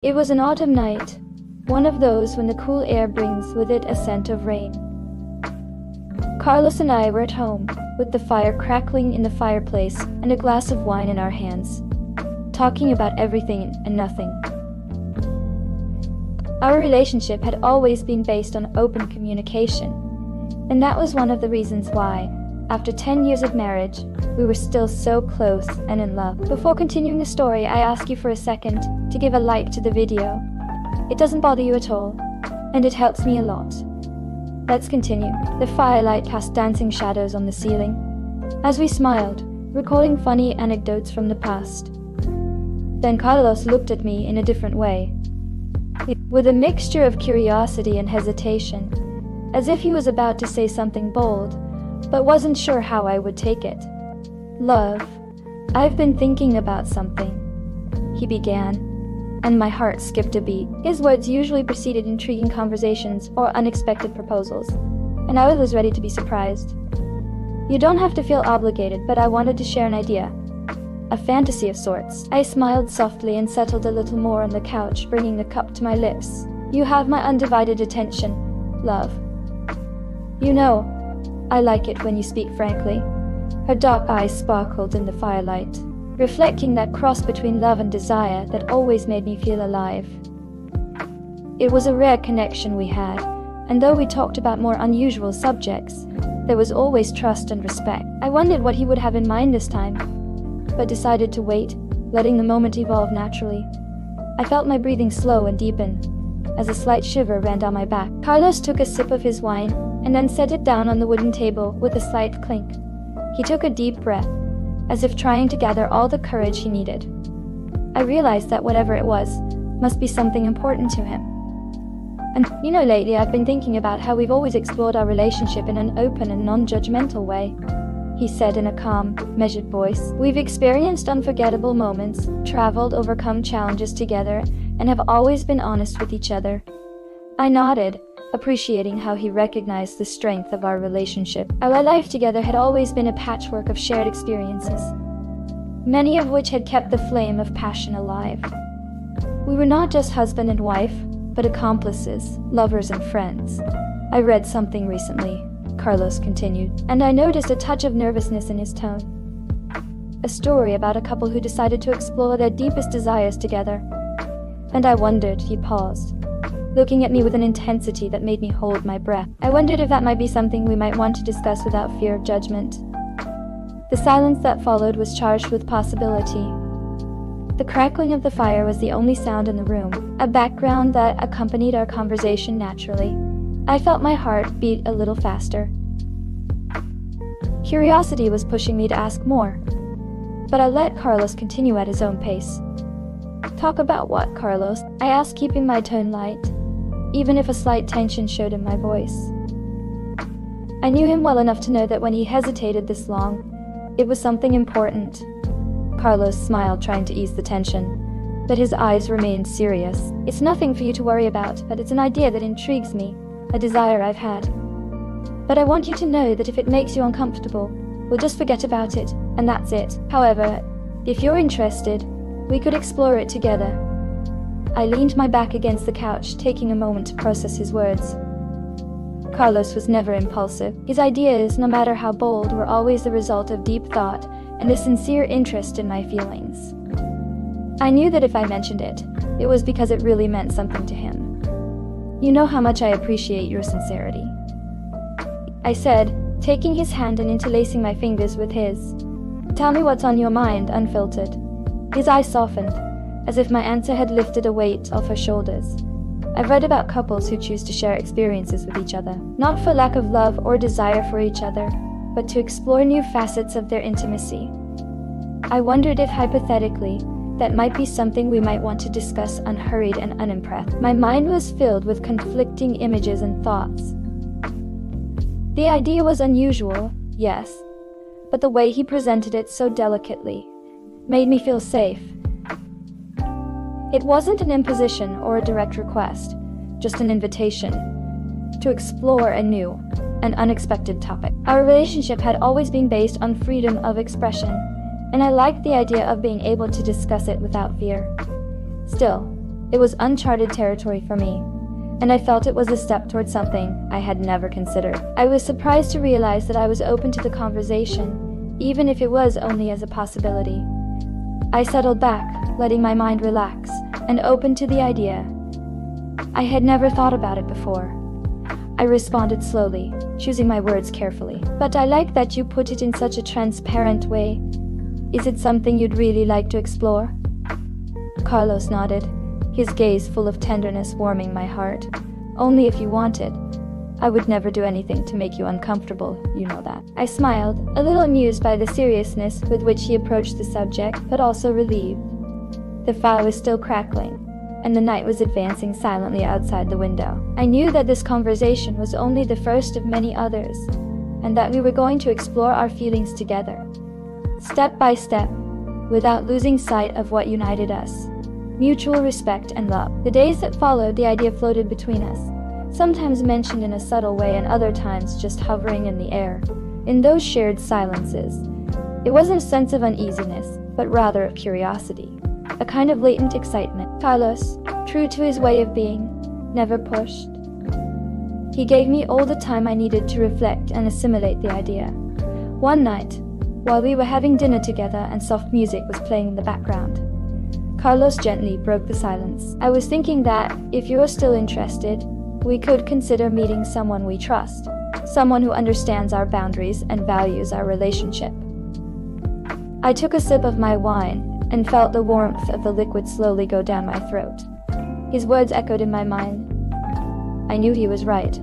It was an autumn night, one of those when the cool air brings with it a scent of rain. Carlos and I were at home, with the fire crackling in the fireplace and a glass of wine in our hands, talking about everything and nothing. Our relationship had always been based on open communication, and that was one of the reasons why, after 10 years of marriage, we were still so close and in love. Before continuing the story, I ask you for a second to give a like to the video. It doesn't bother you at all, and it helps me a lot. Let's continue. The firelight cast dancing shadows on the ceiling, as we smiled, recalling funny anecdotes from the past. Then Carlos looked at me in a different way, with a mixture of curiosity and hesitation, as if he was about to say something bold, but wasn't sure how I would take it. "Love, I've been thinking about something," he began, and my heart skipped a beat. His words usually preceded intriguing conversations or unexpected proposals, and I was ready to be surprised. "You don't have to feel obligated, but I wanted to share an idea. A fantasy of sorts." I smiled softly and settled a little more on the couch, bringing the cup to my lips. "You have my undivided attention, love. You know, I like it when you speak frankly." Her dark eyes sparkled in the firelight, reflecting that cross between love and desire that always made me feel alive. It was a rare connection we had, and though we talked about more unusual subjects, there was always trust and respect. I wondered what he would have in mind this time, but decided to wait, letting the moment evolve naturally. I felt my breathing slow and deepen, as a slight shiver ran down my back. Carlos took a sip of his wine, and then set it down on the wooden table with a slight clink. He took a deep breath, as if trying to gather all the courage he needed. I realized that whatever it was, must be something important to him. "And, lately I've been thinking about how we've always explored our relationship in an open and non-judgmental way," he said in a calm, measured voice. "We've experienced unforgettable moments, traveled, overcome challenges together, and have always been honest with each other." I nodded, appreciating how he recognized the strength of our relationship. Our life together had always been a patchwork of shared experiences, many of which had kept the flame of passion alive. We were not just husband and wife, but accomplices, lovers and friends. "I read something recently," Carlos continued, "and I noticed a touch of nervousness in his tone. A story about a couple who decided to explore their deepest desires together. And I wondered," he paused, looking at me with an intensity that made me hold my breath. "I wondered if that might be something we might want to discuss without fear of judgment." The silence that followed was charged with possibility. The crackling of the fire was the only sound in the room, a background that accompanied our conversation naturally. I felt my heart beat a little faster. Curiosity was pushing me to ask more, but I let Carlos continue at his own pace. "Talk about what, Carlos?" I asked, keeping my tone light, even if a slight tension showed in my voice. I knew him well enough to know that when he hesitated this long, it was something important. Carlos smiled, trying to ease the tension, but his eyes remained serious. "It's nothing for you to worry about, but it's an idea that intrigues me, a desire I've had. But I want you to know that if it makes you uncomfortable, we'll just forget about it, and that's it. However, if you're interested, we could explore it together." I leaned my back against the couch, taking a moment to process his words. Carlos was never impulsive. His ideas, no matter how bold, were always the result of deep thought and a sincere interest in my feelings. I knew that if I mentioned it, it was because it really meant something to him. "You know how much I appreciate your sincerity," I said, taking his hand and interlacing my fingers with his. "Tell me what's on your mind, unfiltered." His eyes softened, as if my answer had lifted a weight off her shoulders. I've read about couples who choose to share experiences with each other, not for lack of love or desire for each other, but to explore new facets of their intimacy. I wondered if, hypothetically, that might be something we might want to discuss unhurried and unimpressed. My mind was filled with conflicting images and thoughts. The idea was unusual, yes, but the way he presented it so delicately made me feel safe. It wasn't an imposition or a direct request, just an invitation to explore a new and unexpected topic. Our relationship had always been based on freedom of expression, and I liked the idea of being able to discuss it without fear. Still, It was uncharted territory for me, and I felt it was a step towards something I had never considered. I was surprised to realize that I was open to the conversation, even if it was only as a possibility. I settled back, letting my mind relax, and open to the idea. I had never thought about it before. I responded slowly, choosing my words carefully. But I like that you put it in such a transparent way. Is it something you'd really like to explore? Carlos nodded, his gaze full of tenderness warming my heart. Only if you wanted. I would never do anything to make you uncomfortable, you know that. I smiled, a little amused by the seriousness with which he approached the subject, but also relieved. The fire was still crackling, and the night was advancing silently outside the window. I knew that this conversation was only the first of many others, and that we were going to explore our feelings together, step by step, without losing sight of what united us: mutual respect and love. The days that followed, the idea floated between us, sometimes mentioned in a subtle way and other times just hovering in the air. In those shared silences, it wasn't a sense of uneasiness, but rather of curiosity, a kind of latent excitement. Carlos, true to his way of being, never pushed. He gave me all the time I needed to reflect and assimilate the idea. One night, while we were having dinner together and soft music was playing in the background, Carlos gently broke the silence. I was thinking that, if you're still interested, we could consider meeting someone we trust, someone who understands our boundaries and values our relationship. I took a sip of my wine and felt the warmth of the liquid slowly go down my throat. His words echoed in my mind. I knew he was right.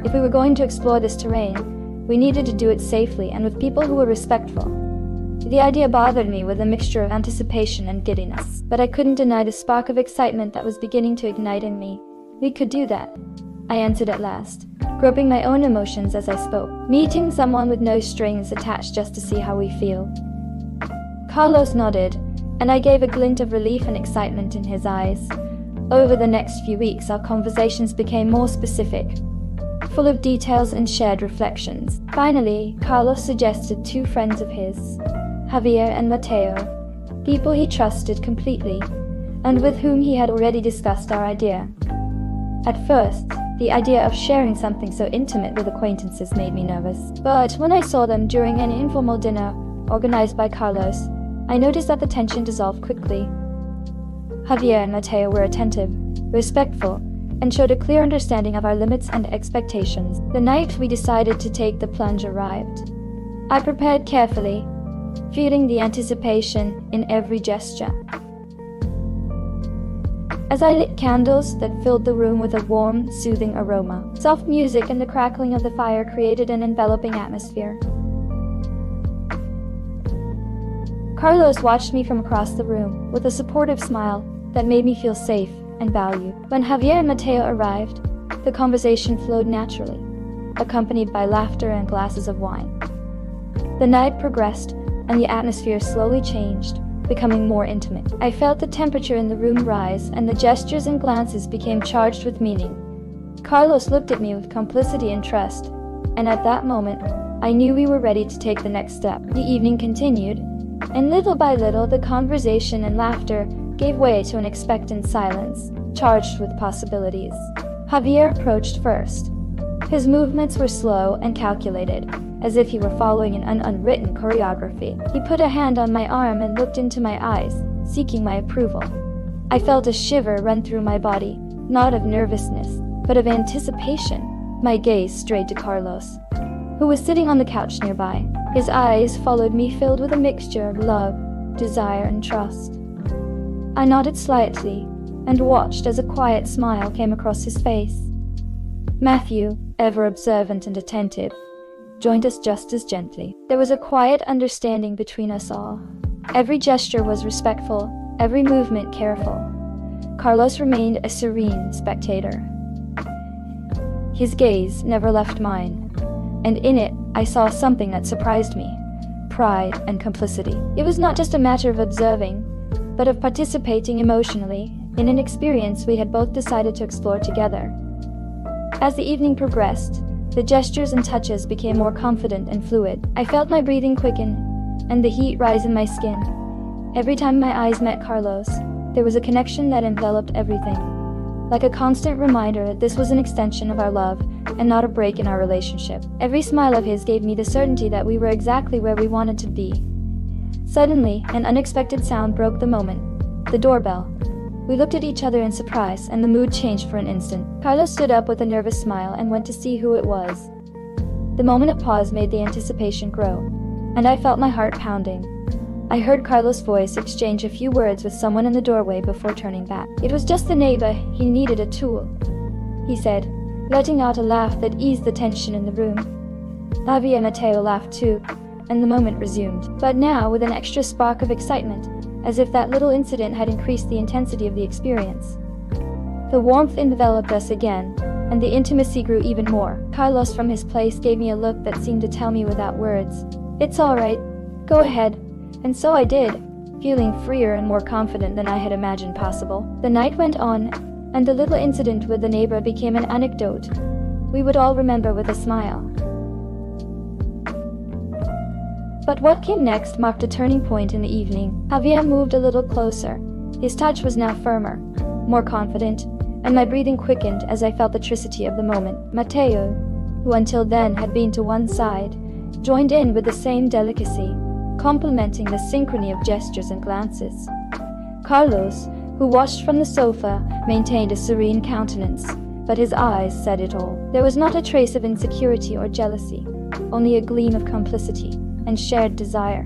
If we were going to explore this terrain, we needed to do it safely and with people who were respectful. The idea bothered me with a mixture of anticipation and giddiness, but I couldn't deny the spark of excitement that was beginning to ignite in me. We could do that, I answered at last, groping my own emotions as I spoke. Meeting someone with no strings attached just to see how we feel. Carlos nodded, and I gave a glint of relief and excitement in his eyes. Over the next few weeks, our conversations became more specific, full of details and shared reflections. Finally, Carlos suggested two friends of his, Javier and Mateo, people he trusted completely, and with whom he had already discussed our idea. At first, the idea of sharing something so intimate with acquaintances made me nervous. But when I saw them during an informal dinner organized by Carlos, I noticed that the tension dissolved quickly. Javier and Mateo were attentive, respectful, and showed a clear understanding of our limits and expectations. The night we decided to take the plunge arrived. I prepared carefully, feeling the anticipation in every gesture. As I lit candles that filled the room with a warm, soothing aroma, soft music and the crackling of the fire created an enveloping atmosphere. Carlos watched me from across the room with a supportive smile that made me feel safe and valued. When Javier and Mateo arrived, the conversation flowed naturally, accompanied by laughter and glasses of wine. The night progressed, and the atmosphere slowly changed, becoming more intimate. I felt the temperature in the room rise, and the gestures and glances became charged with meaning. Carlos looked at me with complicity and trust, and at that moment, I knew we were ready to take the next step. The evening continued, and little by little the conversation and laughter gave way to an expectant silence, charged with possibilities. Javier approached first. His movements were slow and calculated, as if he were following an unwritten choreography. He put a hand on my arm and looked into my eyes, seeking my approval. I felt a shiver run through my body, not of nervousness, but of anticipation. My gaze strayed to Carlos, who was sitting on the couch nearby. His eyes followed me, filled with a mixture of love, desire, and trust. I nodded slightly and watched as a quiet smile came across his face. Matthew, ever observant and attentive, joined us just as gently. There was a quiet understanding between us all. Every gesture was respectful, every movement careful. Carlos remained a serene spectator. His gaze never left mine, and in it I saw something that surprised me: pride and complicity. It was not just a matter of observing, but of participating emotionally in an experience we had both decided to explore together. As the evening progressed, the gestures and touches became more confident and fluid. I felt my breathing quicken and the heat rise in my skin. Every time my eyes met Carlos, There was a connection that enveloped everything, like a constant reminder that this was an extension of our love and not a break in our relationship. Every smile of his gave me the certainty that we were exactly where we wanted to be. Suddenly, an unexpected sound broke the moment. The doorbell. We looked at each other in surprise, and the mood changed for an instant. Carlos stood up with a nervous smile and went to see who it was. The moment of pause made the anticipation grow, and I felt my heart pounding. I heard Carlos' voice exchange a few words with someone in the doorway before turning back. It was just the neighbor, he needed a tool, he said, letting out a laugh that eased the tension in the room. Javier and Mateo laughed too, and the moment resumed, but now with an extra spark of excitement, as if that little incident had increased the intensity of the experience. The warmth enveloped us again, and the intimacy grew even more. Carlos from his place gave me a look that seemed to tell me without words, "It's all right, go ahead." And so I did, feeling freer and more confident than I had imagined possible. The night went on, and the little incident with the neighbor became an anecdote we would all remember with a smile. But what came next marked a turning point in the evening. Javier moved a little closer. His touch was now firmer, more confident, and my breathing quickened as I felt the tricity of the moment. Mateo, who until then had been to one side, joined in with the same delicacy, complementing the synchrony of gestures and glances. Carlos, who watched from the sofa, maintained a serene countenance, but his eyes said it all. There was not a trace of insecurity or jealousy, only a gleam of complicity and shared desire.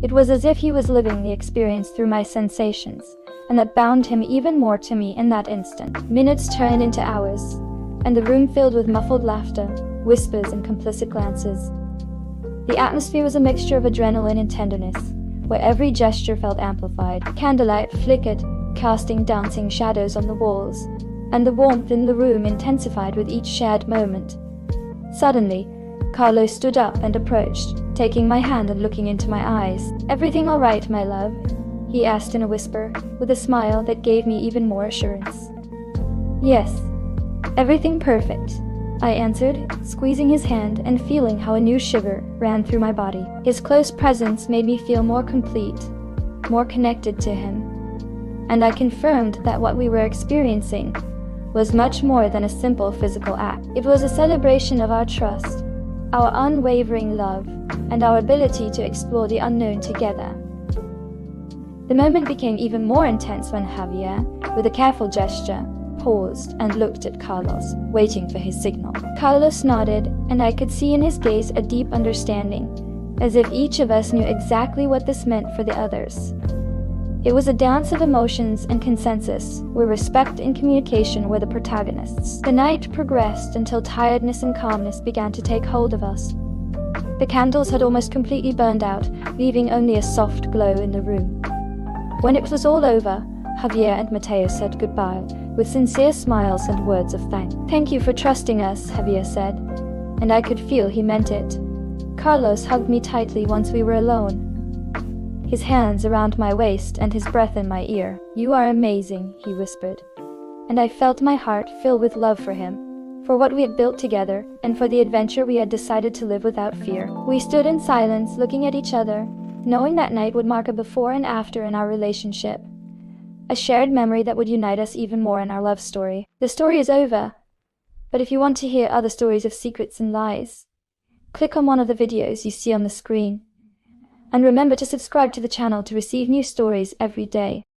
It was as if he was living the experience through my sensations, and that bound him even more to me in that instant. Minutes turned into hours, and the room filled with muffled laughter, whispers, and complicit glances. The atmosphere was a mixture of adrenaline and tenderness, where every gesture felt amplified. Candlelight flickered, casting dancing shadows on the walls, and the warmth in the room intensified with each shared moment. Suddenly, Carlos stood up and approached, taking my hand and looking into my eyes. "Everything all right, my love?" he asked in a whisper, with a smile that gave me even more assurance. "Yes, everything perfect," I answered, squeezing his hand and feeling how a new shiver ran through my body. His close presence made me feel more complete, more connected to him, and I confirmed that what we were experiencing was much more than a simple physical act. It was a celebration of our trust, our unwavering love, and our ability to explore the unknown together. The moment became even more intense when Javier, with a careful gesture, paused and looked at Carlos, waiting for his signal. Carlos nodded, and I could see in his gaze a deep understanding, as if each of us knew exactly what this meant for the others. It was a dance of emotions and consensus, where respect and communication were the protagonists. The night progressed until tiredness and calmness began to take hold of us. The candles had almost completely burned out, leaving only a soft glow in the room. When it was all over, Javier and Mateo said goodbye, with sincere smiles and words of thanks. "Thank you for trusting us," Javier said, and I could feel he meant it. Carlos hugged me tightly once we were alone, his hands around my waist and his breath in my ear. "You are amazing," he whispered, and I felt my heart fill with love for him, for what we had built together, and for the adventure we had decided to live without fear. We stood in silence, looking at each other, knowing that night would mark a before and after in our relationship, a shared memory that would unite us even more in our love story. The story is over, but if you want to hear other stories of secrets and lies, click on one of the videos you see on the screen. And remember to subscribe to the channel to receive new stories every day.